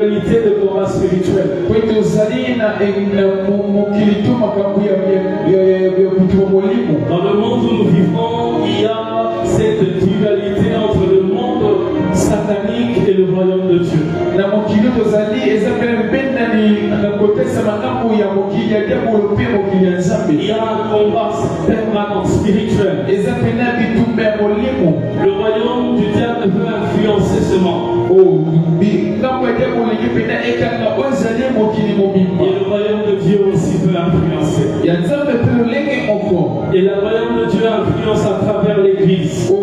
réalité de combat spirituel. Dans le monde où nous vivons, il y a cette dualité entre le monde satanique et le royaume de Dieu. Il y a un combat permanent spirituel. Le royaume du diable veut influencer ce monde. Et le royaume de Dieu aussi veut influencer. Et le royaume de Dieu influence à travers l'Église. Et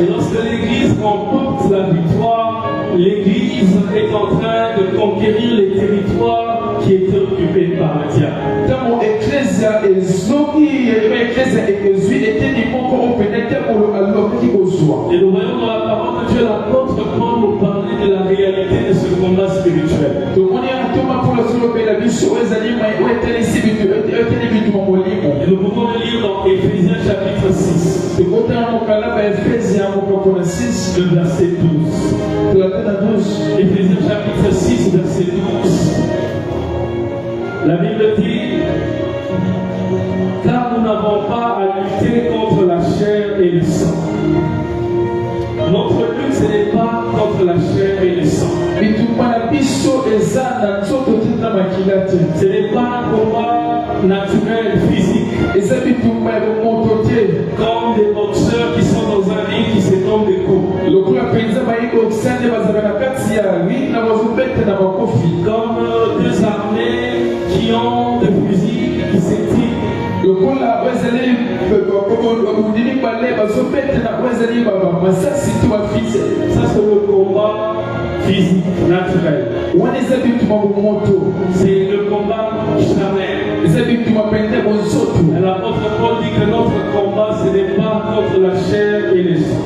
lorsque l'Église remporte la victoire, l'Église est en train de conquérir les territoires qui étaient occupés par le diable. Et nous voyons dans la parole de Dieu l'apôtre Paul nous parler de la réalité de ce combat spirituel. Et nous pouvons le lire dans Éphésiens chapitre 6. Le verset 12. Éphésiens chapitre 6, verset 12. La Bible dit: car nous n'avons pas à lutter contre la chair et le sang. Notre lutte, ce n'est pas contre la chair et le sang. Ce n'est pas un combat naturel, physique. Comme des boxeurs qui sont dans un ring qui se tombent des coups. Comme deux armées qui ont des fusils qui s'étirent. Ça c'est le combat physique, naturel. C'est le combat charnel. Et l'apôtre Paul dit que notre combat ce n'est pas contre la chair et le sang.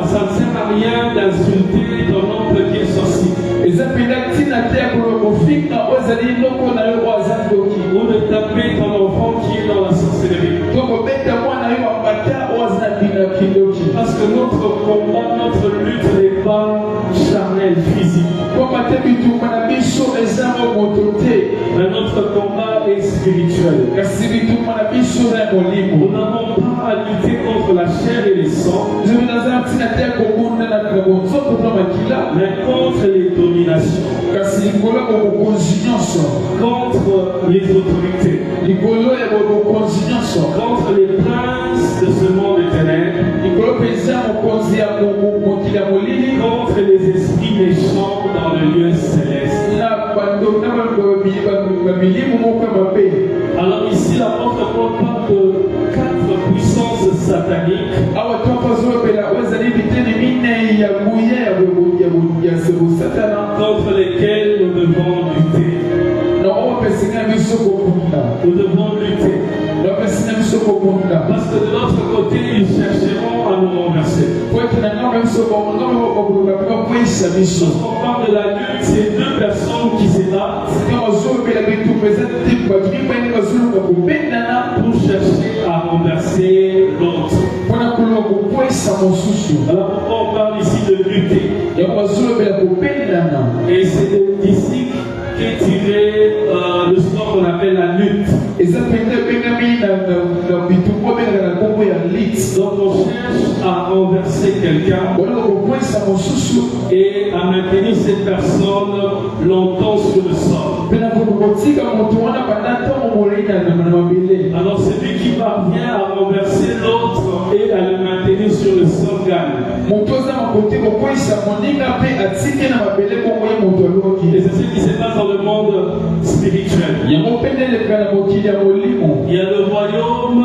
Ça ne sert à rien d'insulter ton oncle qui est sorcier. Ou de taper ton enfant qui est dans la sorcellerie. Parce que notre combat, notre lutte n'est pas charnelle, physique. Mais notre combat est spirituel. Nous n'avons pas à lutter contre la chair et les sangs, mais contre les dominations, contre les autorités, contre les princes de ce monde éternel, contre les esprits méchants dans le lieu céleste. Alors ici l'apôtre Paul parle de 4 puissances sataniques contre lesquelles nous devons lutter. Nous devons lutter. Parce que de l'autre côté, ils chercheront à nous renverser. Lorsqu'on parle de la lutte, c'est deux personnes qui se battent pour chercher à renverser l'autre. Alors pourquoi on parle ici de lutter? Et c'est d'ici qu'est tiré le sport qu'on appelle la lutte. Donc on cherche à renverser quelqu'un et à maintenir cette personne longtemps sur le sol. Alors celui qui parvient à renverser l'autre et à le maintenir sur le sol gagne. Et c'est ce qui se passe dans le monde spirituel. Il y a le royaume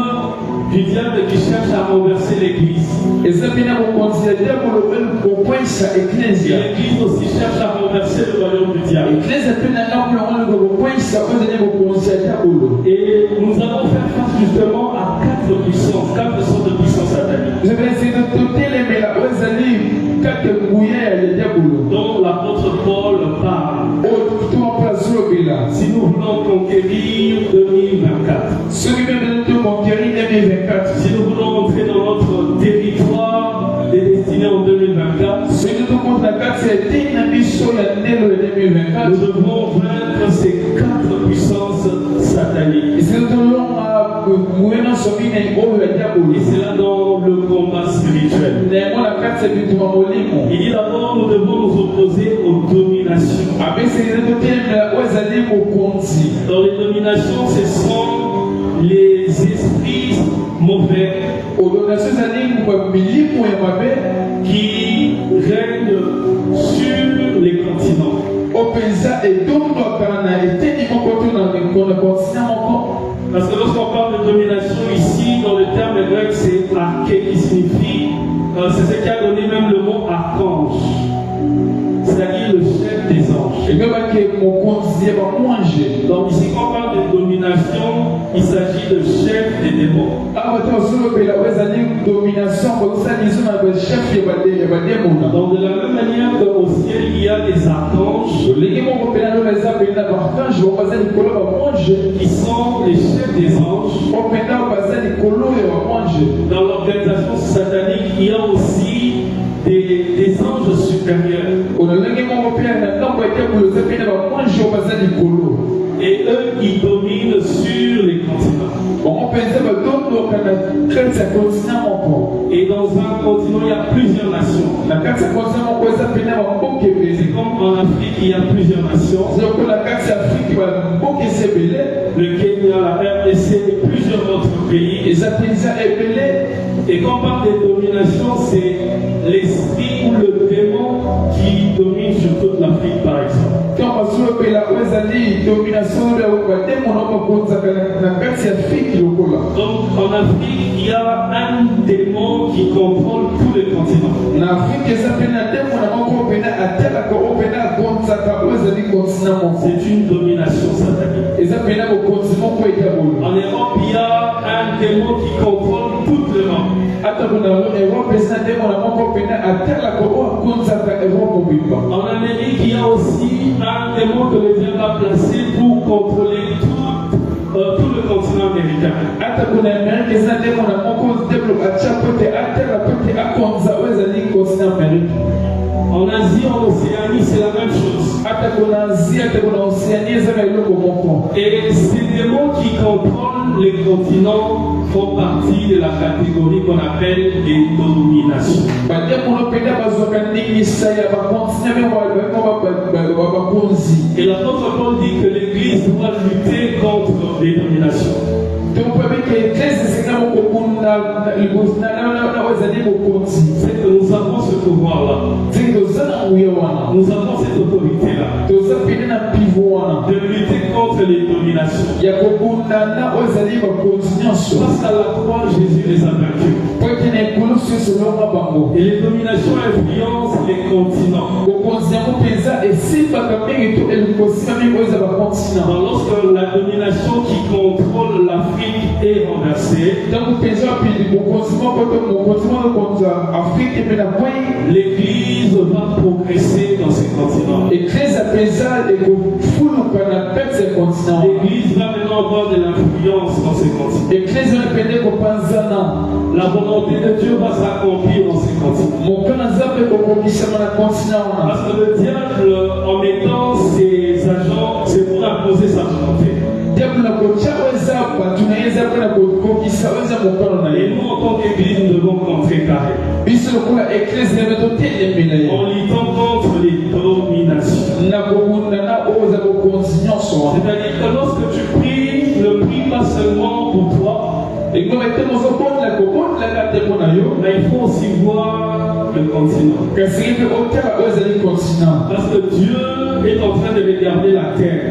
du diable qui cherche à renverser l'église. Et l'église aussi cherche à renverser le royaume du diable. Et nous allons faire face justement à 4 puissances, 4 sortes de puissances sataniques. dont l'apôtre Paul parle. Si nous voulons conquérir 2024, si nous voulons entrer dans Nous devons vaincre ces 4 puissances sataniques. Et c'est là dans le combat spirituel. Il dit d'abord, nous devons nous opposer aux dominations. Dans les dominations, ce sont les esprits mauvais qui règnent sur les continents. Parce que lorsqu'on parle de domination ici, dans le terme grec, c'est arché qui signifie, c'est ce qui a donné même le mot archange, c'est-à-dire le chef des anges. Donc ici, quand on parle de domination, il s'agit de chef des démons. Donc de la même manière qu'au ciel, il y a des archanges qui sont les chefs des anges. Dans l'organisation satanique, il y a aussi des anges supérieurs. Et eux, ils dominent sur les continents. Et dans un continent, il y a plusieurs nations. C'est comme en Afrique, il y a plusieurs nations. Le Kenya, la RDC et plusieurs autres pays. Et quand on parle de domination, c'est l'esprit ou le démon qui domine sur toute l'Afrique, par exemple. Donc en Afrique, il y a un démon qui contrôle tous les continents. C'est une domination satanique. En Europe, il y a un démon qui contrôle toutes les langues. En Amérique, il y a aussi un démon que le diable a placé pour contrôler tout le continent américain. En Asie, en Océanie, c'est la même chose. Et ces démons qui contrôlent les continents font partie de la catégorie qu'on appelle les dominations. Et l'apôtre Paul dit que l'Église doit lutter contre les dominations. C'est que nous avons ce pouvoir-là. Nous avons cette autorité-là de lutter contre les dominations. Parce qu'à la croix, Jésus les a vaincus. Et les dominations influencent les continents. Alors, lorsque la domination qui contrôle l'Afrique est renversée, l'Église va progresser dans ces continents. L'Église va maintenant avoir de l'influence dans ces continents. La volonté de Dieu va s'accomplir dans ces continents. Parce que le diable, en mettant ses agents, c'est pour imposer sa volonté. Et nous, en tant qu'Église, nous devons contrecarrer. En luttant contre les dominations. C'est-à-dire que lorsque tu pries, ne prie pas seulement pour toi. Mais il faut aussi voir le continent. Parce que Dieu est en train de regarder la terre.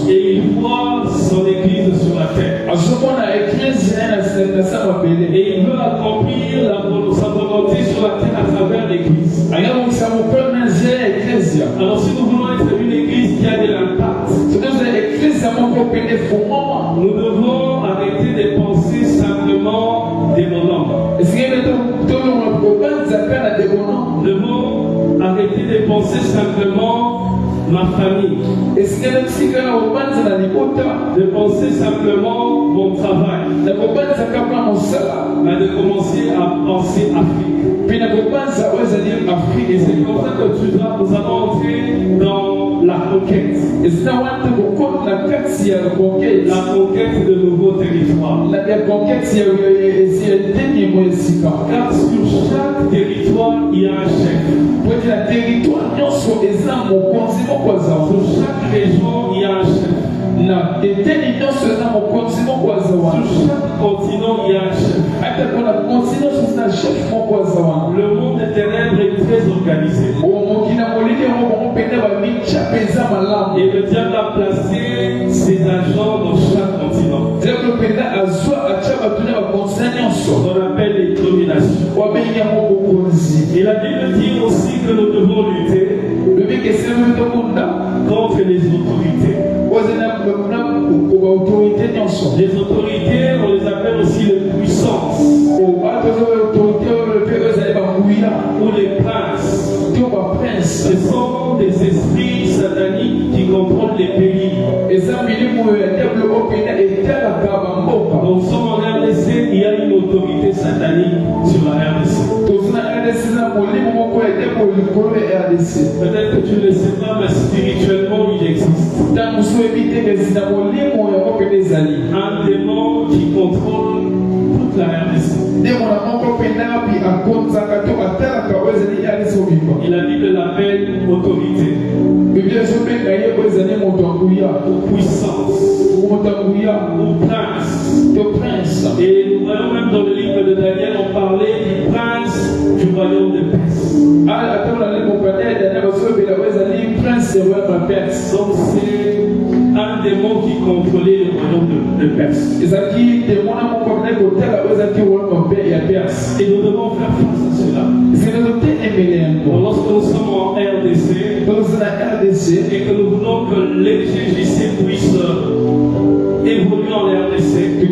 Et il voit son Église sur la terre. Et il veut accomplir sa volonté sur la terre à travers l'Église. Alors si nous voulons être une Église qui a de l'impact, nous devons arrêter de penser simplement des bonhommes. Nous devons arrêter de penser simplement ma famille. De penser simplement mon travail. Mais de commencer à penser Afrique. Et c'est comme ça que nous allons entrer dans la conquête. La conquête de nouveaux territoires. Car sur chaque territoire, il y a un chef. Sur chaque région, il y a un chef. Sur chaque continent, il y a un chef. Le monde des ténèbres est très organisé. Et le diable a placé ses agents dans chaque continent. On appelle les dominations. Et la Bible dit aussi que nous devons lutter contre les autorités. Les autorités, on les appelle aussi les puissances ou les princes. Ce sont des esprits sataniques qui contrôlent les pays. Donc, nous sommes en RDC, il y a une autorité satanique sur la RDC. Peut-être que tu ne sais pas, mais spirituellement, il existe un démon qui contrôle toute la RDC. Et la Bible l'appelle autorité ou puissance ou prince. Et nous voyons même dans le livre de Daniel, on parlait du prince du royaume de Perse. Donc c'est un démon qui contrôlait le royaume de Perse. Et nous devons faire face à cela. Donc, lorsque nous sommes en RDC et que nous voulons que l'EGJC puisse évoluer en RDC, que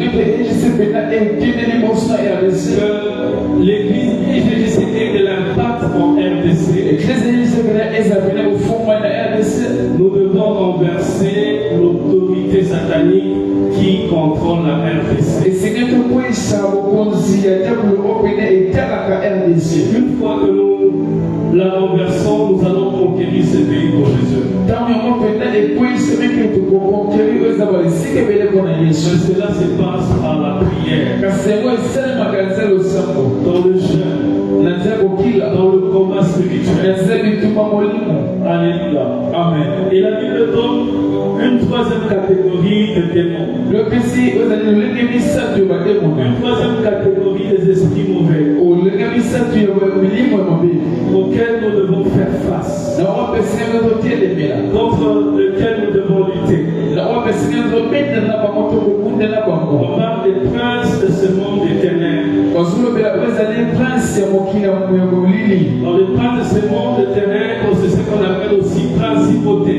l'église EGJC ait de l'impact en RDC, nous devons renverser l'autorité satanique qui contrôle la RDC. Une fois que nous la renversons, nous allons conquérir ce pays pour Jésus. Cela se passe par la prière, dans le jeûne, dans le combat spirituel. Alléluia. Amen. Et la Bible donne une troisième catégorie de démons. Une troisième catégorie des esprits mauvais auxquels nous devons faire face, contre lesquels nous devons lutter. On parle des princes de ce monde des ténèbres. Dans les princes de ce monde des ténèbres, c'est ce qu'on appelle aussi principauté.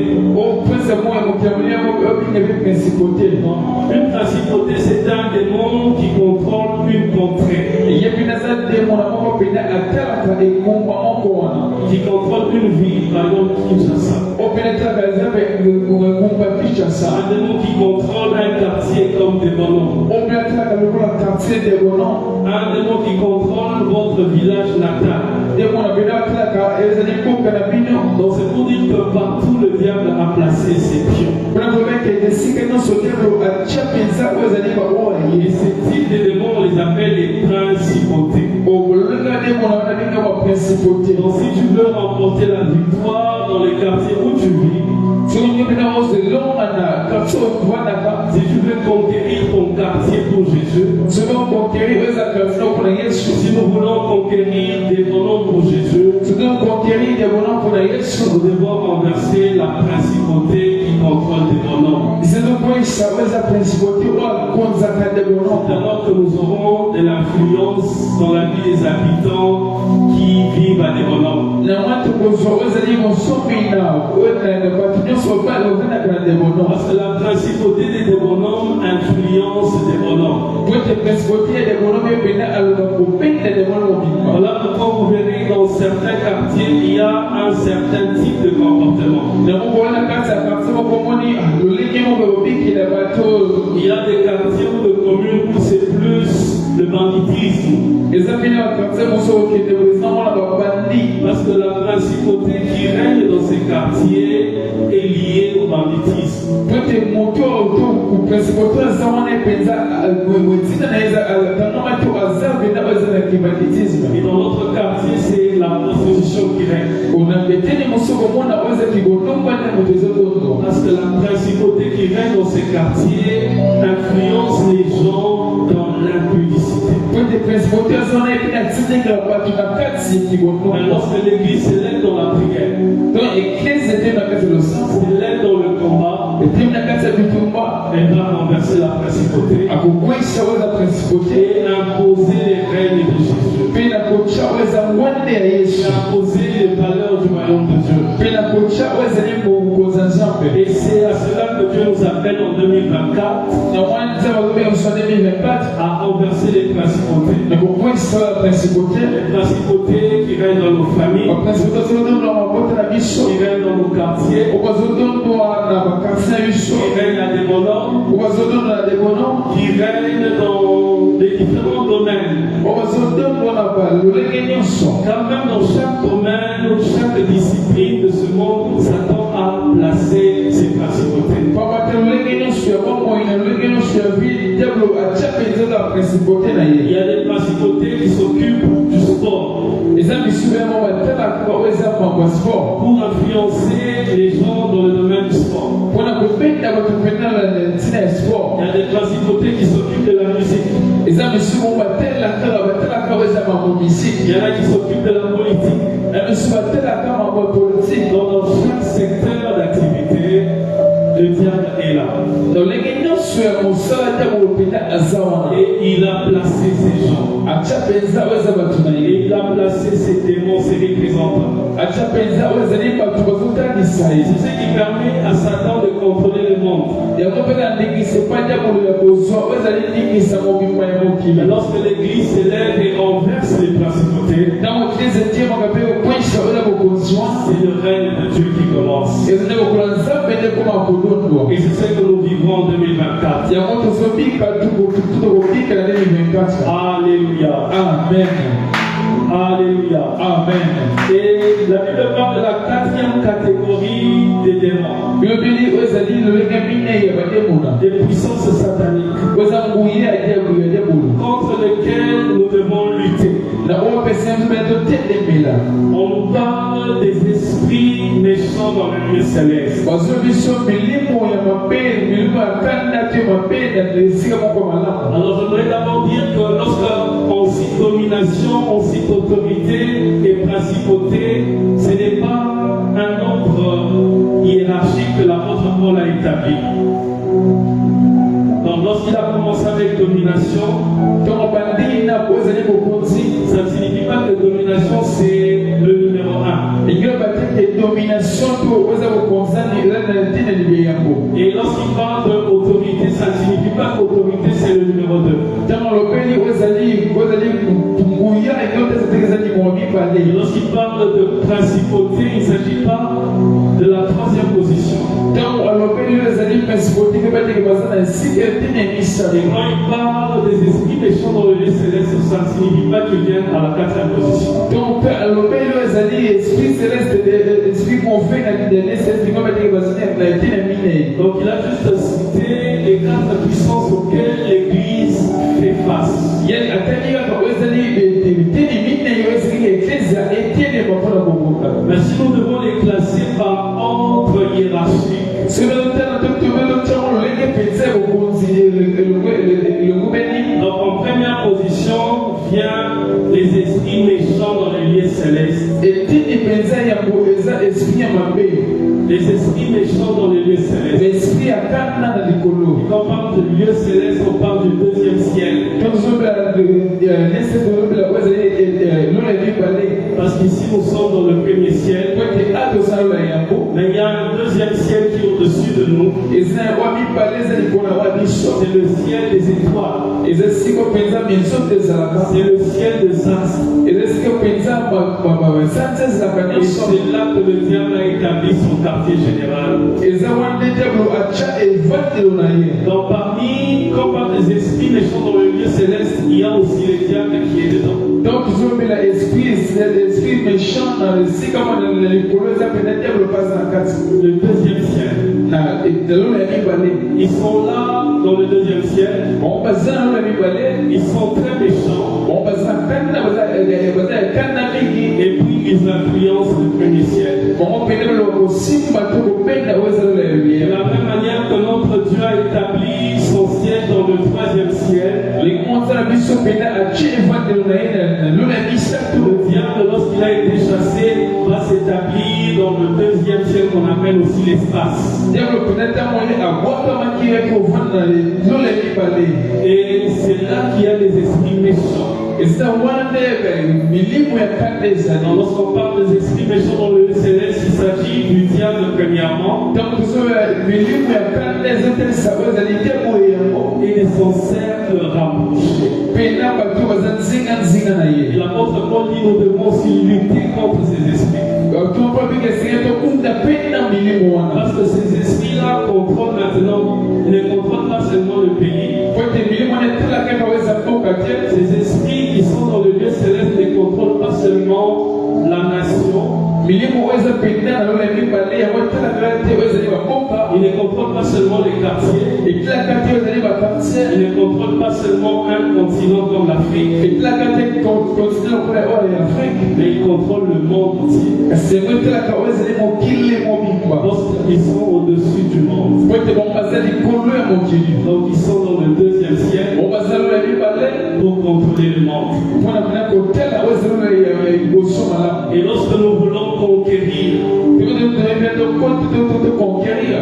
Une principauté, c'est un démon qui contrôle une contrée, qui contrôle une ville, par exemple Kinshasa. Un démon qui contrôle un quartier comme Debono. Un démon qui contrôle votre village natal. Donc c'est pour dire que partout le diable a placé ses pions. Et ces types de démons, on les appelle les principautés. Donc si tu veux remporter la victoire dans le quartier où tu vis, si tu veux conquérir ton quartier pour Jésus, si nous voulons conquérir des bonhommes pour Jésus, nous devons renverser la principauté qui contrôle des bonhommes. D'abord que nous aurons de l'influence dans la vie des habitants qui vivent à des bonhommes. Parce que la principauté des bonhommes influence des bonhommes. Voilà pourquoi vous verrez dans certains quartiers, il y a un certain type de comportement. Il y a des quartiers ou de communes où c'est plus le banditisme. Parce que la principauté qui règne dans ces quartiers est liée au banditisme. Et dans notre quartier, c'est la prostitution qui règne. Parce que la principauté qui règne dans ces quartiers influence les gens dans l'impudicité. Mais lorsque l'église s'élève dans la prière, s'élève dans le combat, elle va renverser la principauté et imposer les règnes de Jésus. Imposer les valeurs du royaume de Dieu. Et c'est à cela que Dieu nous appelle en 2024 à renverser les principautés. Les principautés qui règnent dans nos familles, qui règnent dans nos quartiers, qui règnent à des bonhommes, qui règnent dans les différents domaines. Car même dans chaque domaine, chaque discipline de ce monde, Satan a placé ses principautés. Il y a des principautés qui s'occupent du sport pour influencer les gens dans le domaine du sport. Il y a des principautés qui s'occupent de la musique. Il y en a qui s'occupent de la politique. Dans chaque secteur d'activité, le diable est là. Et il a placé ces gens. Et il a placé ces démons, ces représentants. C'est ce qui permet à Satan de contrôler le monde. Lorsque l'église s'élève et renverse les principautés, c'est le règne de Dieu qui commence. Et c'est ce que nous vivrons en 2024. Alléluia. Amen. Alléluia. Amen. Et la Bible parle de la quatrième catégorie des démons. Des puissances sataniques contre lesquelles nous devons lutter. On nous parle des esprits méchants dans le lieu céleste. Alors j'aimerais d'abord dire que lorsqu'on cite domination, on cite autorité et principauté, ce n'est pas un ordre hiérarchique que l'apôtre Paul a établi. Donc lorsqu'il a commencé avec domination, ça ne signifie pas que domination c'est le numéro 1. Et lorsqu'il parle d'autorité, ça ne signifie pas qu'autorité c'est le numéro 2. Lorsqu'il parle de principauté, il ne s'agit pas de la troisième position. Et quand il parle des esprits méchants dans le lieu céleste, ça ne signifie pas qu'ils viennent à la quatrième position. Donc il a juste cité les 4 puissances auxquelles l'Église fait face. Mais si nous devons les classer par ordre hiérarchique, donc en première position vient les esprits méchants dans les lieux célestes. Les esprits méchants dans les lieux célestes. Et quand on parle de lieu céleste, on parle du deuxième ciel. Parce qu'ici nous sommes dans le premier ciel. Mais il y a un deuxième ciel qui est au-dessus de nous. C'est le ciel des étoiles. Et C'est le ciel des astres. Et c'est là que le diable a établi son quartier général. Donc comme par les esprits méchants dans le lieu céleste, il y a aussi le diable qui est dedans. Donc ils ont mis l'esprit méchant dans le ciel, comme le deuxième ciel. Ils sont là dans le deuxième ciel. Ils sont très méchants. Et puis ils influencent le premier ciel. De la même manière que notre Dieu a établi son ciel dans le troisième ciel, le diable, lorsqu'il a été chassé, va s'établir dans le deuxième ciel qu'on appelle aussi l'espace. Et c'est là qu'il y a des esprits méchants. Lorsqu'on parle des esprits méchants dans le céleste, il s'agit du diable premièrement. Et de son cercle rapproché. Et l'apôtre Paul dit nous devons aussi lutter contre ces esprits. Parce que ces esprits-là contrôlent maintenant, ils ne contrôlent pas seulement le pays. Ces esprits qui sont dans le lieu céleste ne contrôlent pas seulement la nation. Ils ne contrôlent pas seulement les quartiers. Ils ne contrôlent pas seulement un continent comme l'Afrique. Mais ils contrôlent le monde entier. Ils sont au-dessus du monde. Donc ils sont dans le deuxième ciel pour contrôler le monde. Et lorsque nous voulons conquérir,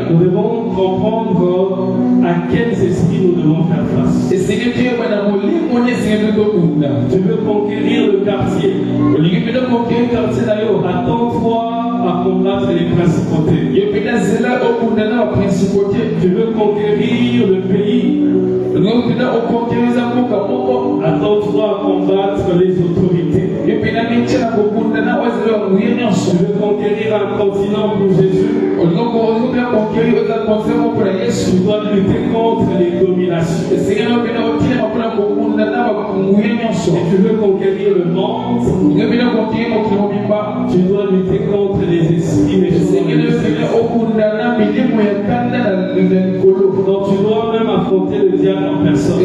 nous devons comprendre à quels esprits nous devons faire face. Tu veux conquérir le quartier, attends-toi à combattre les principautés. Tu veux conquérir le pays, attends-toi à combattre les autorités. Tu veux conquérir un continent pour Jésus, tu dois lutter contre les dominations. Et tu veux conquérir le monde, tu dois lutter contre les esprits méchants. Donc tu dois même affronter le diable en personne.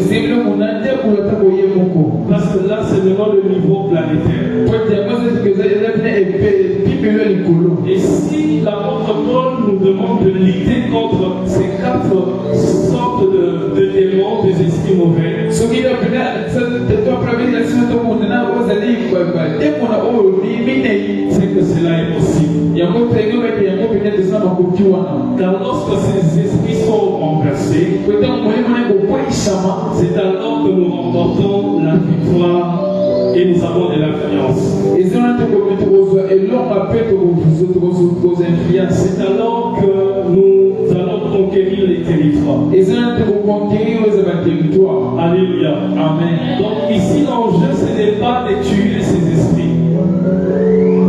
Parce que là c'est vraiment le niveau planétaire. Et si l'apôtre Paul nous demande de lutter contre ces 4 sortes de démons, des esprits mauvais, c'est que cela est possible. Car lorsque ces esprits sont renversés, c'est alors que nous remportons la victoire et nous avons de l'influence. C'est alors que nous allons conquérir les territoires. Alléluia. Amen. Donc ici l'enjeu ce n'est pas de tuer ces esprits.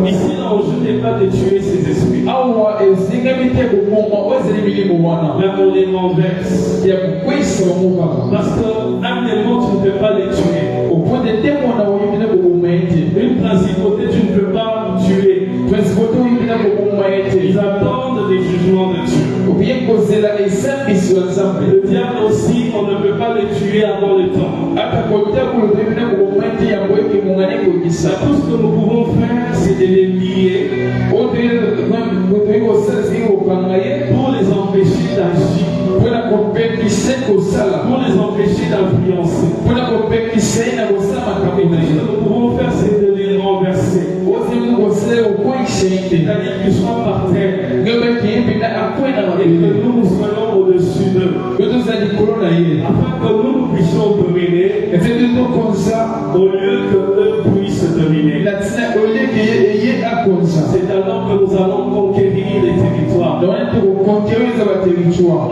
Ici l'enjeu n'est pas de tuer ces esprits. Mais on les renverse. Parce qu'un démon tu ne peux pas les tuer. Une principauté tu ne peux pas tuer. Ils attendent les jugements de Dieu. Le diable aussi, on ne peut pas le tuer avant le temps. Tout ce que nous pouvons faire, c'est de les lier pour les empêcher d'agir, pour les empêcher d'influencer. Ce que nous pouvons faire, c'est de les renverser. C'est-à-dire qu'ils soient par terre et que nous soyons au-dessus d'eux, afin que nous puissions dominer au lieu que eux puissent dominer. C'est alors que nous allons conquérir les territoires.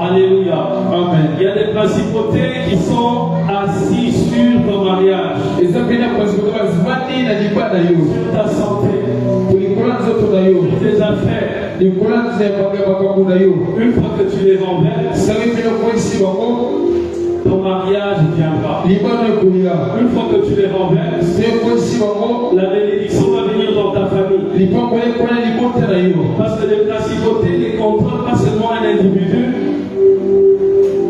Alléluia. Amen. Il y a des principautés qui sont assises efandi na libana yo sur ta santé, kulikola nzoto na yo sur tes affaires. likola nzembanga makambo na yo Une fois que tu les renverses, sangi bino koyisi bango ton mariage viendra. libano ekolia Une fois que tu les renverses, soki koyisi bango la bénédiction va venir dans ta famille. lipango ekola libota na yo Parce que les principautés ne contrôlent pas seulement un individu.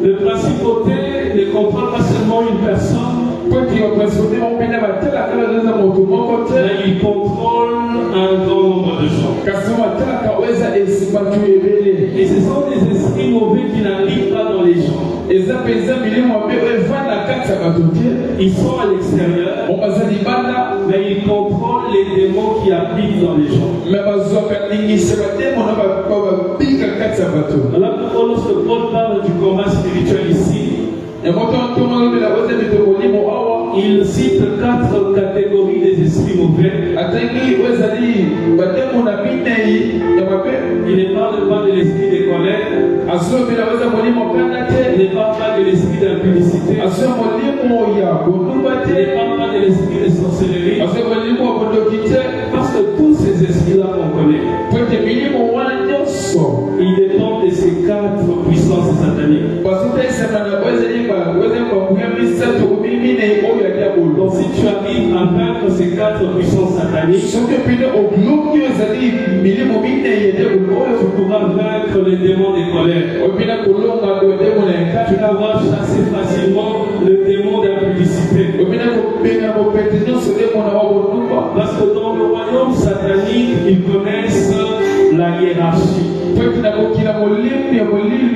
Les principautés ne contrôlent pas seulement une personne, po ete baprincipauté bapenda batalaka baza moto moko te mais ils contrôlent un grand nombre de gens. kasi batalaka oyo eza bato ebele Et ce sont des esprits mauvais qui n'arrivent pas dans les gens. eza mpenza milimo mabe oyo evanda na kati ya bato te Ils sont à l'extérieur, o baza libanda mais ils contrôlent les démons qui habitent dans les gens. me bazwaka ningisa bademo na babika kati ya bato Là, lorsque Paul parle du combat spirituel ici, yango ntontomalobela oza bito molimo awa il cite 4 catégories des esprits mauvais. atangi oyo ezali bademo na minei ya mabe Il ne parle pas de l'esprit de colère, azolobela oza molimo kanda il te ne parle pas de l'esprit d'impudicité, azoya molimo ya bondumba il ne te parle pas de l'esprit de sorcellerie, azoya molimo ya bondoki te parce que tous ces esprits-là qu'on connaît, po ete milimo wana nyonso ils dépendent de ces 4 puissances sataniques. bazotaisama na oyo ezali banguya misato minei oyo ya diabolo Donc si tu arrives à vaincre ces 4 puissances sataniques, soki opine obloki oyo ezali milimo minei ya diabolo oyo tu pourras vaincre les démons de colère. opina kolonga demo na Tu ekati pourras chasser facilement le démon d'impudicité. opina kobenga mopete nyonso demo na wabondumba Parce que dans le royaume satanique, ils connaissent la hiérarchie. po ete na kokila molimo ya molili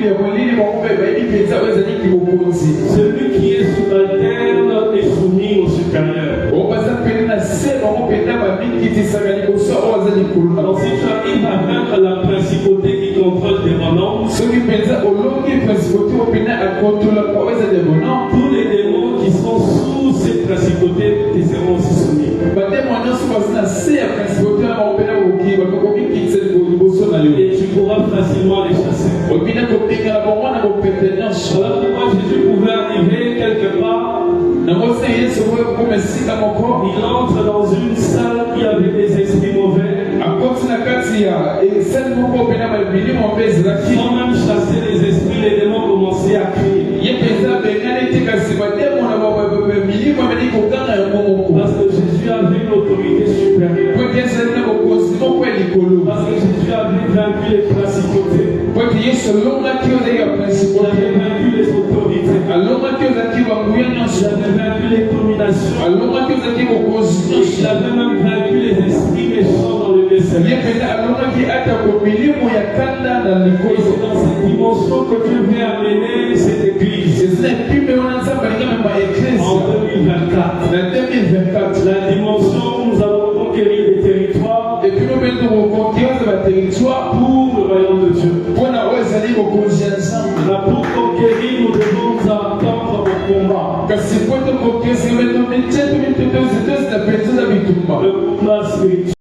bango mpe bayebi mpenza oyo ezaliki bokonzi Celui qui est subalterne est soumis au supérieur. oyo baza pene na se bango mpenza babikitisaka liboso oyo aza likolo na Alors si tu arrives à vaincre la principauté qui contrôle tes renoms, soki mpenza olongi principauté oyo mpena akontrolaka oyo eza debonon tous les démons qui sont sous cette principauté te seront aussi soumis. bademo nyonso baza na se ya principauté na bango mpena okoki bakokobikitisa liboso na yo Et tu pourras facilement les chasser. obina kobengana bango na bopete nyonso Voilà pourquoi Jésus pouvait arriver quelque part. nango se yesu oyo koma esika moko Il entre dans une salle où il y avait des esprits mauvais, akoti na kati ya esali moko mpena babilimo mpe ezalaki sans même chasser les esprits, les démons commençaient à crier. ye mpenza abengani te kasi bademo na babilimo abeli kokanga yango moko Parce que Jésus avait une autorité supérieure. po ete ezali na bokonzi moko ya likolo Parce que Jésus avait vaincu les principautés. po ete yesu alongaki oyo ezali ya Il principauté avait vaincu les autorités. alongaki oyo ezalaki banguya Il nyonso avait vaincu les dominations. alongaki oyo ezalaki bokonzi Il nyonso avait même vaincu les esprits méchants dans le lieu ye céleste. mpenza alongaki ata komilimo ya kanda na Et likolo c'est dans cette dimension que Dieu veut amener cette église ezina epime wana nzambe alingi amema eklise en 2024. na 2024 La dimension où nous allons conquérir des territoires epime mpe tokokonkereza baterritoire pour le royaume de Dieu. mpona oyo ezali bokonzi ya nzambe Là, pour conquérir, nous devons attendre au combat. kasi po tokonkesa tomite tomitotozitozita mpenza na bitumba Le combat spirituel.